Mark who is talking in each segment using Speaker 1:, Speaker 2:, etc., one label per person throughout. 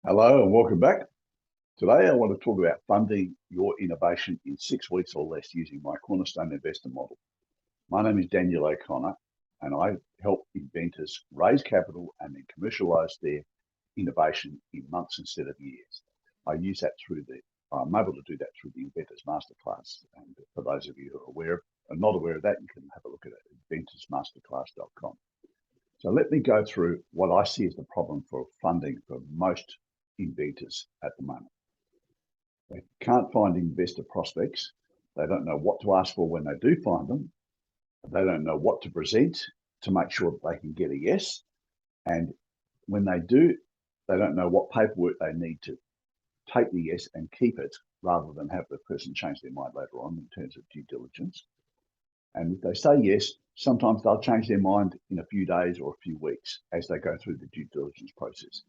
Speaker 1: Hello and welcome back. Today I want to talk about funding your innovation in 6 weeks or less using my Cornerstone Investor model. My name is Daniel O'Connor and I help inventors raise capital and then commercialize their innovation in months instead of years. I'm able to do that through the Inventors Masterclass. And for those of you who are not aware of that, you can have a look at it at inventorsmasterclass.com. So let me go through what I see as the problem for funding for most inventors at the moment. They can't find investor prospects. They don't know what to ask for when they do find them. They don't know what to present to make sure that they can get a yes. And when they do, they don't know what paperwork they need to take the yes and keep it rather than have the person change their mind later on in terms of due diligence. And if they say yes, sometimes they'll change their mind in a few days or a few weeks as they go through the due diligence process.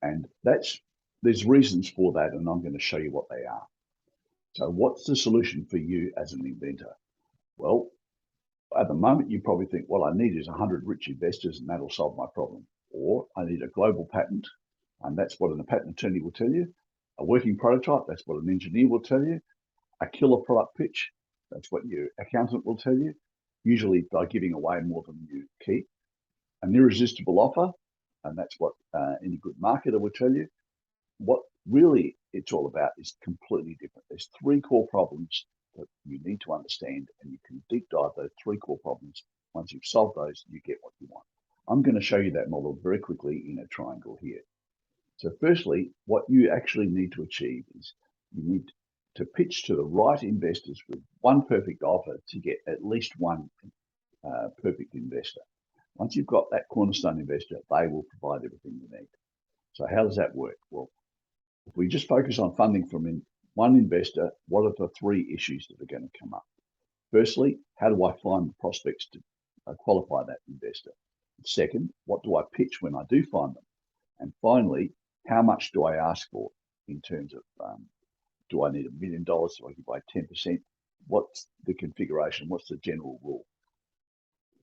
Speaker 1: And there's reasons for that, and I'm going to show you what they are. So what's the solution for you as an inventor? Well, at the moment, you probably think, well, I need is 100 rich investors and that'll solve my problem. Or I need a global patent, and that's what a patent attorney will tell you. A working prototype, that's what an engineer will tell you. A killer product pitch, that's what your accountant will tell you, usually by giving away more than you keep. An irresistible offer, and that's what any good marketer will tell you. What really it's all about is completely different. There's 3 core problems that you need to understand, and you can deep dive those 3 core problems. Once you've solved those, you get what you want. I'm going to show you that model very quickly in a triangle here. So firstly, what you actually need to achieve is you need to pitch to the right investors with one perfect offer to get at least one perfect investor. Once you've got that cornerstone investor, they will provide everything you need. So how does that work? Well, if we just focus on funding from one investor, what are the 3 issues that are going to come up? Firstly, how do I find the prospects to qualify that investor? Second, what do I pitch when I do find them? And finally, how much do I ask for in terms of, do I need $1 million? Do I give away 10%? What's the configuration? What's the general rule?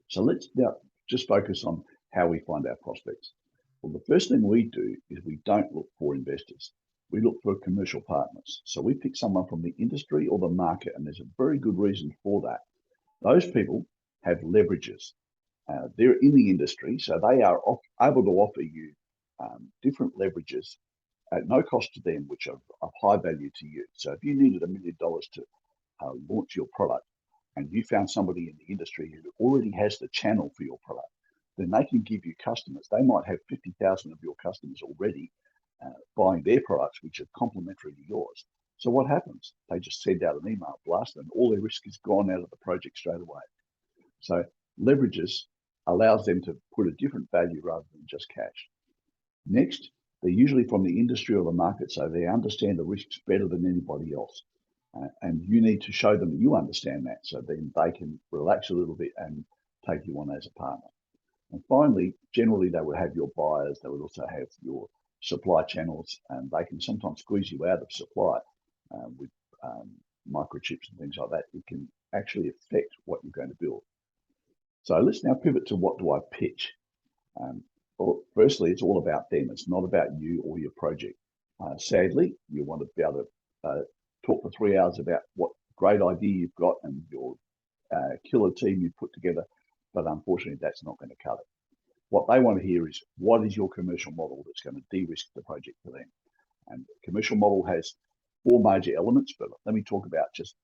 Speaker 1: So let's now just focus on how we find our prospects. Well, the first thing we do is we don't look for investors. We look for commercial partners. So we pick someone from the industry or the market, and there's a very good reason for that. Those people have leverages. They're in the industry, so they are able to offer you different leverages at no cost to them, which are of high value to you. So if you needed $1 million to launch your product, and you found somebody in the industry who already has the channel for your product, then they can give you customers. They might have 50,000 of your customers already buying their products, which are complementary to yours. So what happens? They just send out an email blast and all their risk is gone out of the project straight away. So leverages allows them to put a different value rather than just cash. Next, they're usually from the industry or the market, so they understand the risks better than anybody else. And you need to show them that you understand that, so then they can relax a little bit and take you on as a partner. And finally, generally, they would have your buyers. They would also have your supply channels, and they can sometimes squeeze you out of supply with microchips and things like that. It can actually affect what you're going to build. So let's now pivot to what do I pitch? Well, firstly, it's all about them. It's not about you or your project. Sadly, you want to be able to talk for 3 hours about what great idea you've got and your killer team you've put together, but unfortunately, that's not going to cut it. What they want to hear is, what is your commercial model that's going to de-risk the project for them? And the commercial model has 4 major elements, but let me talk about just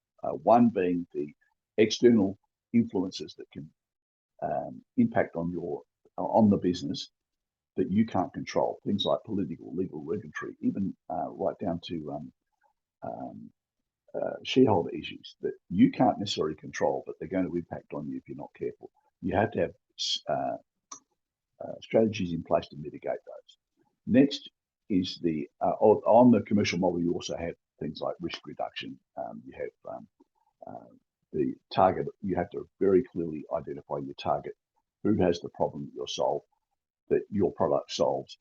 Speaker 1: one being the external influences that can impact on the business that you can't control. Things like political, legal, regulatory, even right down to shareholder issues that you can't necessarily control, but they're going to impact on you if you're not careful. You have to have strategies in place to mitigate those. Next is on the commercial model, you also have things like risk reduction. You have the target. You have to very clearly identify your target. Who has the problem that your product solves?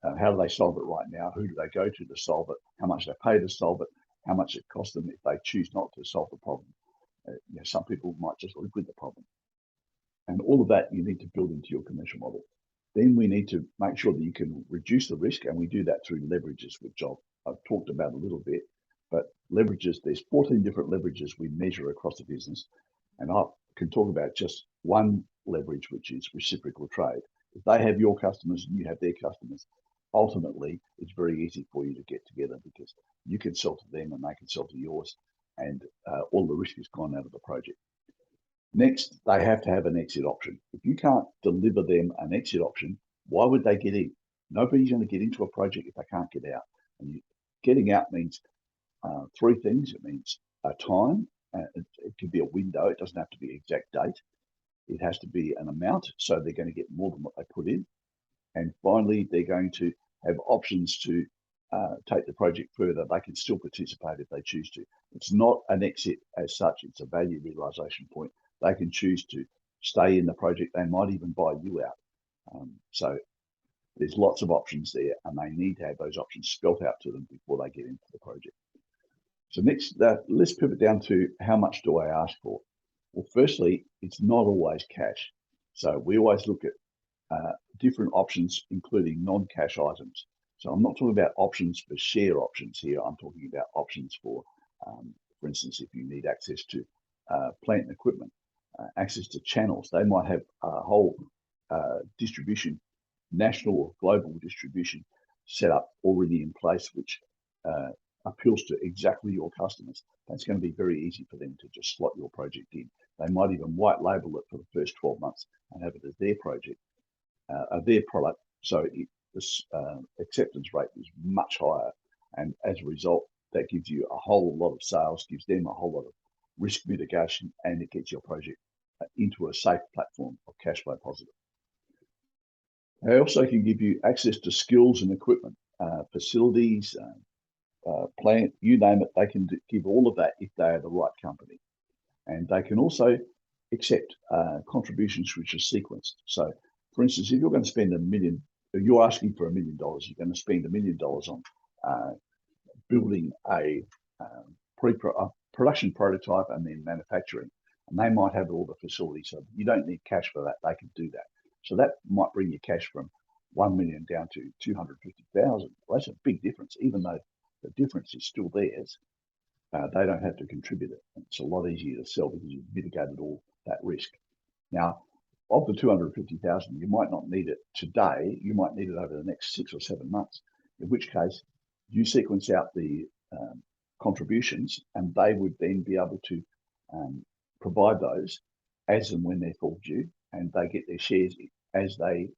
Speaker 1: How do they solve it right now? Who do they go to solve it? How much they pay to solve it? How much it costs them if they choose not to solve the problem? Some people might just live with the problem. And all of that you need to build into your commercial model. Then we need to make sure that you can reduce the risk, and we do that through leverages, which I've talked about a little bit. But leverages, there's 14 different leverages we measure across the business, and I can talk about just one leverage, which is reciprocal trade. If they have your customers and you have their customers, ultimately it's very easy for you to get together because you can sell to them and they can sell to yours, and all the risk is gone out of the project. Next, they have to have an exit option. If you can't deliver them an exit option, why would they get in? Nobody's going to get into a project if they can't get out. And getting out means three things. It means a time. It could be a window. It doesn't have to be an exact date. It has to be an amount, so they're going to get more than what they put in. And finally, they're going to have options to take the project further. They can still participate if they choose to. It's not an exit as such. It's a value realization point. They can choose to stay in the project. They might even buy you out. So there's lots of options there, and they need to have those options spelt out to them before they get into the project. So next, let's pivot down to how much do I ask for? Well, firstly, it's not always cash. So we always look at different options, including non-cash items. So I'm not talking about options for share options here. I'm talking about options for instance, if you need access to plant and equipment, access to channels. They might have a whole distribution, national or global distribution set up already in place, which appeals to exactly your customers. That's going to be very easy for them to just slot your project in. They might even white label it for the first 12 months and have it as their project, their product. So this acceptance rate is much higher. And as a result, that gives you a whole lot of sales, gives them a whole lot of risk mitigation, and it gets your project into a safe platform of cash flow positive. They also can give you access to skills and equipment, facilities, plant, you name it. They can give all of that if they are the right company. And they can also accept contributions which are sequenced. So, for instance, if you're going to spend $1 million, if you're asking for $1 million, you're going to spend $1 million on building a production prototype and then manufacturing. And they might have all the facilities, so you don't need cash for that. They can do that. So that might bring your cash from 1 million down to 250,000. Well, that's a big difference, even though the difference is still theirs. They don't have to contribute it. It's a lot easier to sell because you've mitigated all that risk. Now, of the 250,000, you might not need it today. You might need it over the next 6 or 7 months, in which case you sequence out the contributions, and they would then be able to provide those as and when they're full due, and they get their shares as they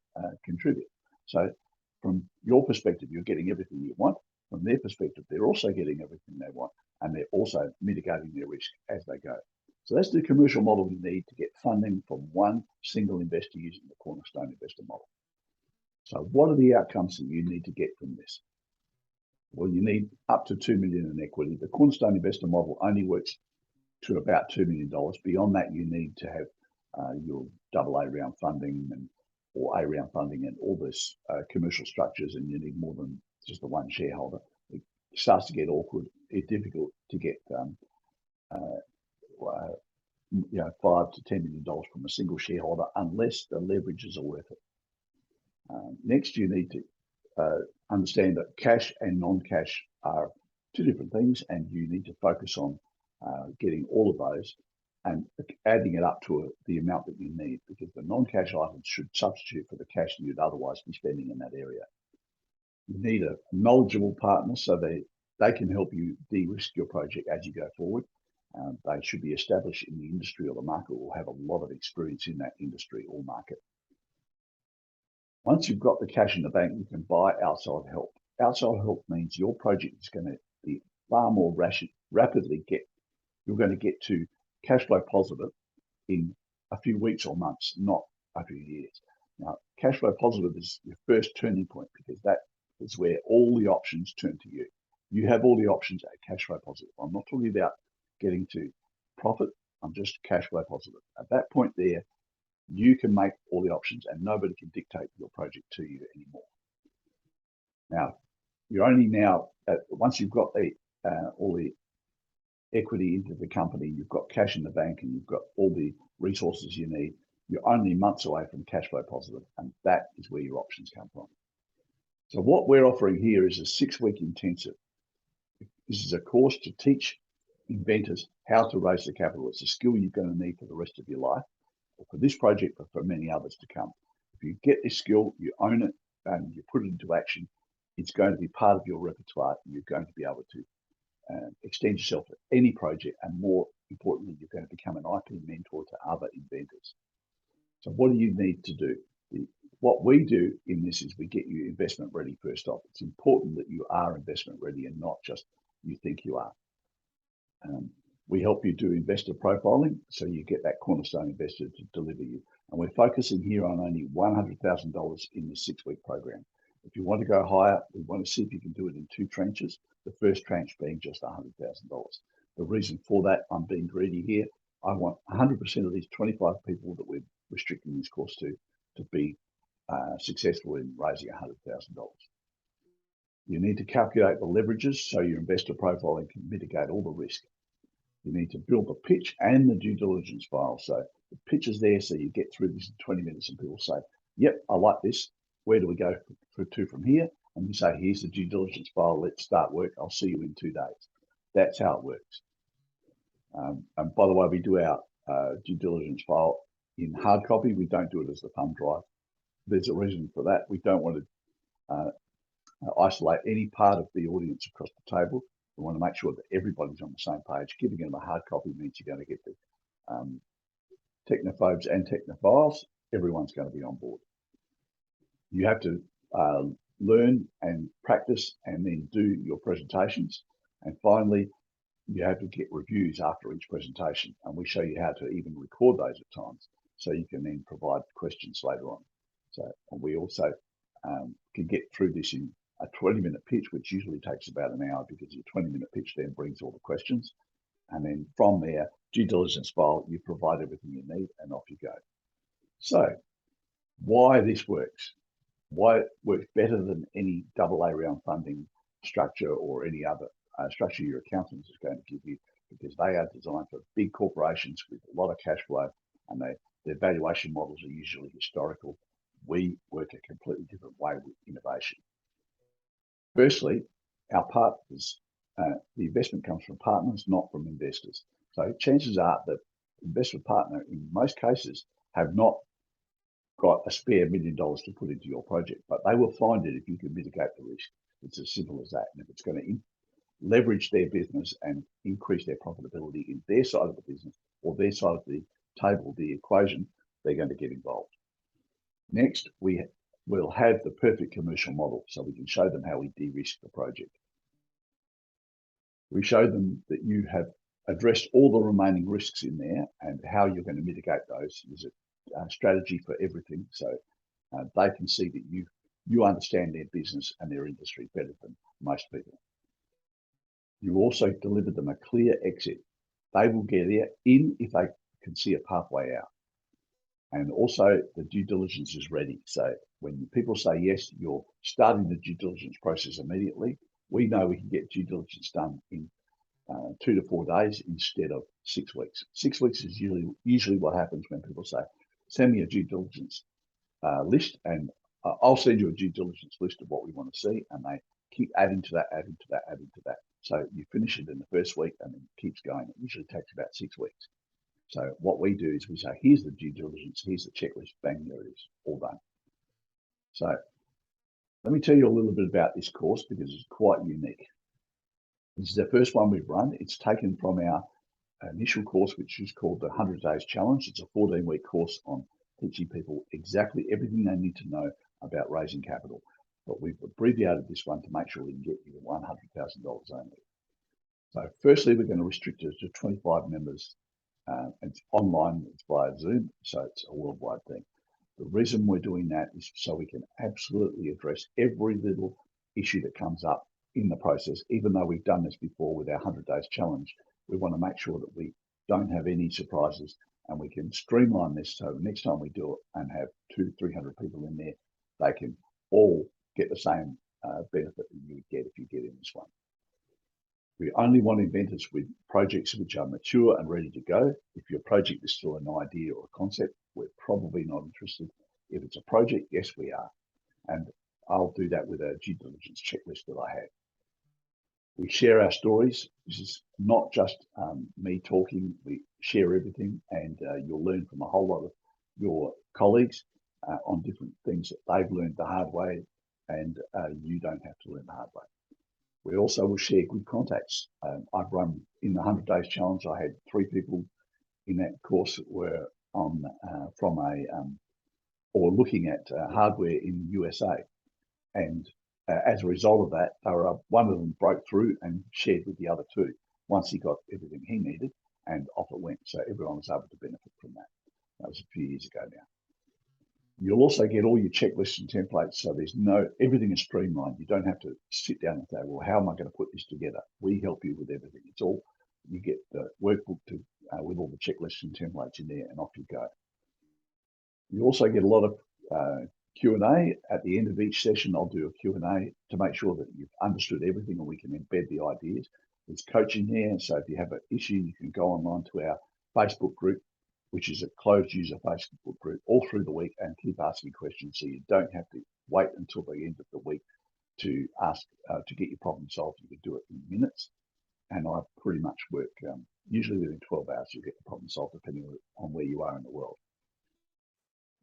Speaker 1: contribute. So from your perspective, you're getting everything you want. From their perspective, they're also getting everything they want, and they're also mitigating their risk as they go. So that's the commercial model you need to get funding from one single investor using the Cornerstone Investor model. So what are the outcomes that you need to get from this? Well, you need up to $2 million in equity. The Cornerstone Investor model only works to about $2 million. Beyond that, you need to have your AA round funding or A round funding and all this commercial structures, and you need more than just the one shareholder. It starts to get awkward. It's difficult to get $5 to $10 million from a single shareholder unless the leverages are worth it. Next, you need to understand that cash and non-cash are two different things, and you need to focus on getting all of those and adding it up to the amount that you need, because the non-cash items should substitute for the cash you'd otherwise be spending in that area. You need a knowledgeable partner so they can help you de-risk your project as you go forward. They should be established in the industry or the market, or have a lot of experience in that industry or market. Once you've got the cash in the bank, you can buy outside help. Outside help means your project is going to be far more rapidly you're going to get to cash flow positive in a few weeks or months, not a few years. Now, cash flow positive is your first turning point, because that is where all the options turn to you. You have all the options at cash flow positive. I'm not talking about getting to profit. I'm just cash flow positive. At that point there, you can make all the options and nobody can dictate your project to you anymore. Now, you're only once you've got all the equity into the company, you've got cash in the bank, and you've got all the resources you need, you're only months away from cash flow positive, and that is where your options come from. So what we're offering here is a 6-week intensive. This is a course to teach inventors how to raise the capital. It's a skill you're going to need for the rest of your life, or for this project, but for many others to come. If you get this skill, you own it, and you put it into action, it's going to be part of your repertoire, and you're going to be able to extend yourself to any project, and more importantly, you're going to become an IP mentor to other inventors. So what do you need to do? What we do in this is we get you investment ready first off. It's important that you are investment ready and not just you think you are. We help you do investor profiling, so you get that cornerstone investor to deliver you. And we're focusing here on only $100,000 in this 6-week program. If you want to go higher, we want to see if you can do it in 2 tranches, the first tranche being just $100,000. The reason for that, I'm being greedy here. I want 100% of these 25 people that we're restricting this course to be successful in raising $100,000. You need to calculate the leverages so your investor profiling can mitigate all the risk. You need to build the pitch and the due diligence file. So the pitch is there, so you get through this in 20 minutes and people say, yep, I like this. Where do we go to from here? And you say, here's the due diligence file. Let's start work. I'll see you in 2 days. That's how it works. And by the way, we do our due diligence file in hard copy. We don't do it as a thumb drive. There's a reason for that. We don't want to isolate any part of the audience across the table. We want to make sure that everybody's on the same page. Giving them a hard copy means you're going to get the technophobes and technophiles. Everyone's going to be on board. You have to learn and practice and then do your presentations. And finally, you have to get reviews after each presentation. And we show you how to even record those at times, so you can then provide questions later on. So, and we also can get through this in a 20-minute pitch, which usually takes about an hour, because your 20-minute pitch then brings all the questions. And then from there, due diligence file, you provide everything you need and off you go. So why this works, why it works better than any AA round funding structure or any other structure your accountant is going to give you, because they are designed for big corporations with a lot of cash flow, and their valuation models are usually historical. We work a completely different way with innovation. Firstly, our partners, the investment comes from partners, not from investors. So chances are that investment partner, in most cases, have not got a spare $1 million to put into your project, but they will find it if you can mitigate the risk. It's as simple as that. And if it's going to leverage their business and increase their profitability in their side of the business or their side of the table, the equation, they're going to get involved. Next, we will have the perfect commercial model, so we can show them how we de-risk the project. We show them that you have addressed all the remaining risks in there and how you're going to mitigate those. There's a strategy for everything, so they can see that you understand their business and their industry better than most people. You also deliver them a clear exit. They will get in if they can see a pathway out. And also the due diligence is ready. So when people say yes, you're starting the due diligence process immediately. We know we can get due diligence done in 2 to 4 days instead of 6 weeks. 6 weeks is usually what happens when people say, send me a due diligence list, and I'll send you a due diligence list of what we want to see. And they keep adding to that, adding to that, adding to that. So you finish it in the first week and then it keeps going. It usually takes about 6 weeks. So what we do is we say, here's the due diligence, here's the checklist, bang, there it is, all done. So let me tell you a little bit about this course, because it's quite unique. This is the first one we've run. It's taken from our initial course, which is called the 100 Days Challenge. It's a 14-week course on teaching people exactly everything they need to know about raising capital. But we've abbreviated this one to make sure we can get you to $100,000 only. So firstly, we're going to restrict it to 25 members. It's online, it's via Zoom, so it's a worldwide thing. The reason we're doing that is so we can absolutely address every little issue that comes up in the process. Even though we've done this before with our 100 Days Challenge, we want to make sure that we don't have any surprises, and we can streamline this so next time we do it and have 200-300 people in there, they can all get the same benefit that you would get if you get in this one. We only want inventors with projects which are mature and ready to go. If your project is still an idea or a concept, we're probably not interested. If it's a project, yes, we are. And I'll do that with a due diligence checklist that I have. We share our stories. This is not just me talking. We share everything, and you'll learn from a whole lot of your colleagues on different things that they've learned the hard way, and you don't have to learn the hard way. We also will share good contacts. I've run in the 100 Days Challenge. I had 3 people in that course that were on from a or looking at hardware in the USA, and as a result of that, one of them broke through and shared with the other 2 once he got everything he needed, and off it went. So everyone was able to benefit from that. That was a few years ago now. You'll also get all your checklists and templates, so everything is streamlined. You don't have to sit down and say, well, how am I going to put this together? We help you with everything. It's all, you get the workbook with all the checklists and templates in there, and off you go. You also get a lot of Q&A at the end of each session. I'll do a Q&A to make sure that you've understood everything and we can embed the ideas. There's coaching there, so if you have an issue, you can go online to our Facebook group, which is a closed user Facebook group, all through the week, and keep asking questions, so you don't have to wait until the end of the week to ask to get your problem solved. You can do it in minutes, and I pretty much work usually within 12 hours. You'll get the problem solved depending on where you are in the world.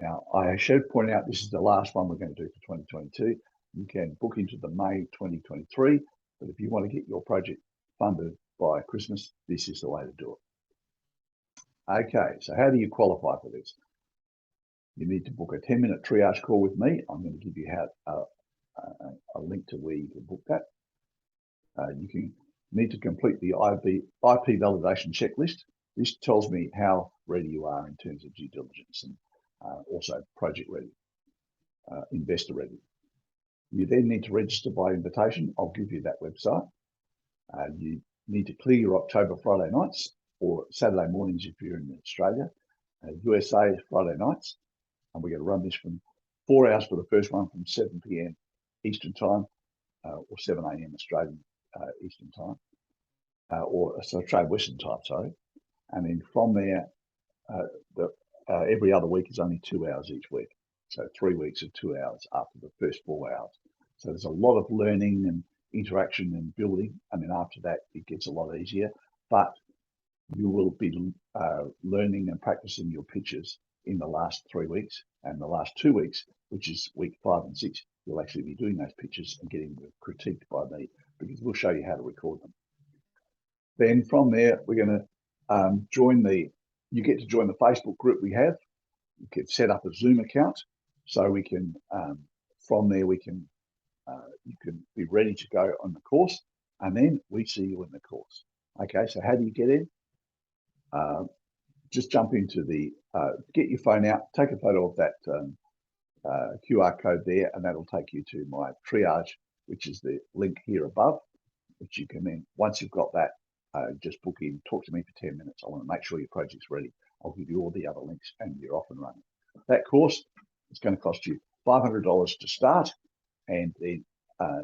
Speaker 1: Now, I should point out this is the last one we're going to do for 2022. You can book into the May 2023, but if you want to get your project funded by Christmas, this is the way to do it. Okay, so how do you qualify for this? You need to book a 10-minute triage call with me. I'm going to give you a link to where you can book that. You need to complete the IP validation checklist. This tells me how ready you are in terms of due diligence and also project ready, investor ready. You then need to register by invitation. I'll give you that website. You need to clear your October Friday nights or Saturday mornings if you're in Australia. USA is Friday nights, and we're going to run this from 4 hours for the first one, from 7 p.m. Eastern time or 7 a.m. Australian Eastern time, or Australian Western time, sorry. And then from there, every other week is only 2 hours each week. So 3 weeks of 2 hours after the first 4 hours. So there's a lot of learning and interaction and building. And then after that, it gets a lot easier. But you will be learning and practicing your pitches in the last 3 weeks, and the last 2 weeks, which is week 5 and 6, you'll actually be doing those pitches and getting critiqued by me, because we'll show you how to record them. Then from there, we're going to you get to join the Facebook group we have. You can set up a Zoom account, so we can, from there, you can be ready to go on the course, and then we see you in the course. Okay, so how do you get in? Just jump into get your phone out, take a photo of that QR code there, and that'll take you to my triage, which is the link here above, which you can then, once you've got that, just book in, talk to me for 10 minutes. I want to make sure your project's ready. I'll give you all the other links and you're off and running. That course is going to cost you $500 to start, and then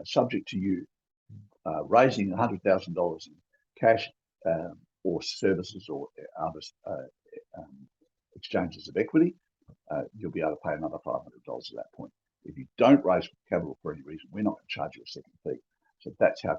Speaker 1: subject to you raising $100,000 in cash or services or other exchanges of equity, you'll be able to pay another $500 at that point. If you don't raise capital for any reason, we're not going to charge you a second fee. So that's how